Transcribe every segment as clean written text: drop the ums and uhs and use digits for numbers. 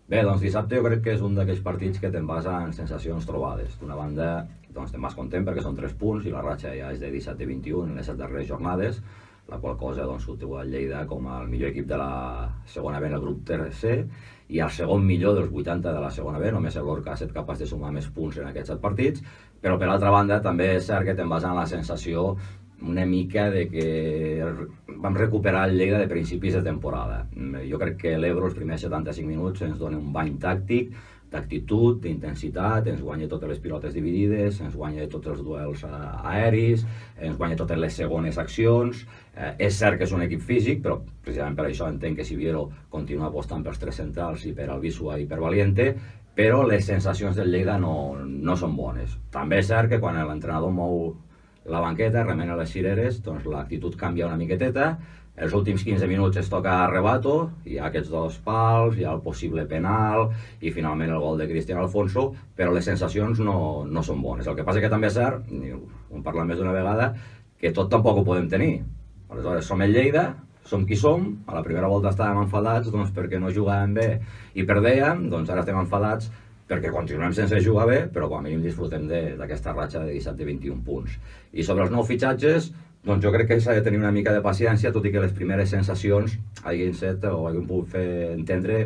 Bé, doncs dissabte jo crec que és un d'aquells partits que te'n vas en sensacions trobades. D'una banda, doncs te'n vas content perquè són 3 punts i la ratxa ja és de 17-21 en les 7 darreres jornades, la qual cosa doncs situa el Lleida com el millor equip de la segona B en el grup tercer i el segon millor dels 80 de la segona B, només el Lorca ha estat capaç de sumar més punts en aquests 7 partits, però per altra banda també és cert que te'n vas en la sensació una mica de que vam recuperar el Lleida de principis de temporada. Jo crec que l'Ebro els primers 75 minuts ens dona un bany tàctic, d'actitud, d'intensitat, ens guanya totes les pilotes dividides, ens guanya tots els duels aeris, ens guanya totes les segones accions. És cert que és un equip físic, però precisament per això entenc que Siviero continua apostant pels 3 centrals i per Albisua i per Valiente, però les sensacions del Lleida no són bones. També és cert que quan l'entrenador mou la banqueta, remena les cireres, doncs l'actitud canvia una miqueteta. Els últims 15 minuts es toca a Rebato, hi ha aquests 2 pals, hi ha el possible penal i finalment el gol de Cristian Alfonso, però les sensacions no són bones. El que passa que també és cert, ho hem parlat més d'una vegada, que tot tampoc ho podem tenir. Aleshores, som el Lleida, som qui som, a la primera volta estàvem enfadats doncs, perquè no jugàvem bé i perdèiem, doncs ara estem enfadats perquè continuem sense jugar bé, però com a mínim disfrutem d'aquesta ratxa de 17-21 punts. I sobre els nous fitxatges, doncs jo crec que s'ha de tenir una mica de paciència, tot i que les primeres sensacions hagin set o hagin pogut fer entendre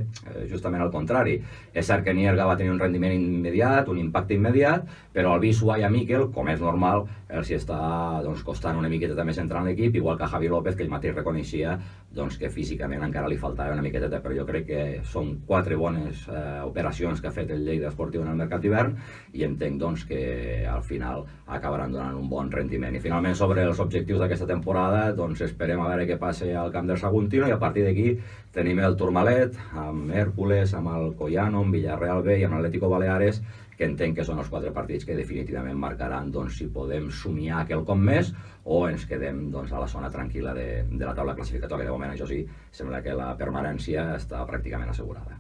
justament el contrari. És cert que Nierga va tenir un rendiment immediat, un impacte immediat, però Albisua i a Miquel, com és normal, els hi està costant una miqueta més entrar en l'equip, igual que a Javi López, que ell mateix reconeixia que físicament encara li faltava una miqueta, però jo crec que són 4 bones operacions que ha fet el Lleida Esportiu en el mercat d'hivern i entenc que al final acabaran donant un bon rendiment. I finalment sobre els objectius d'aquesta temporada, esperem a veure què passa al camp del Saguntino i a partir d'aquí tenim el Tourmalet amb Hèrcules, amb el Collano, amb Villarreal B i amb l'Atlético Baleares, que entenc que són els 4 partits que definitivament marcaran si podem somiar quelcom més o ens quedem a la zona tranquil·la de la taula classificatòria. De moment, això sí, sembla que la permanència està pràcticament assegurada.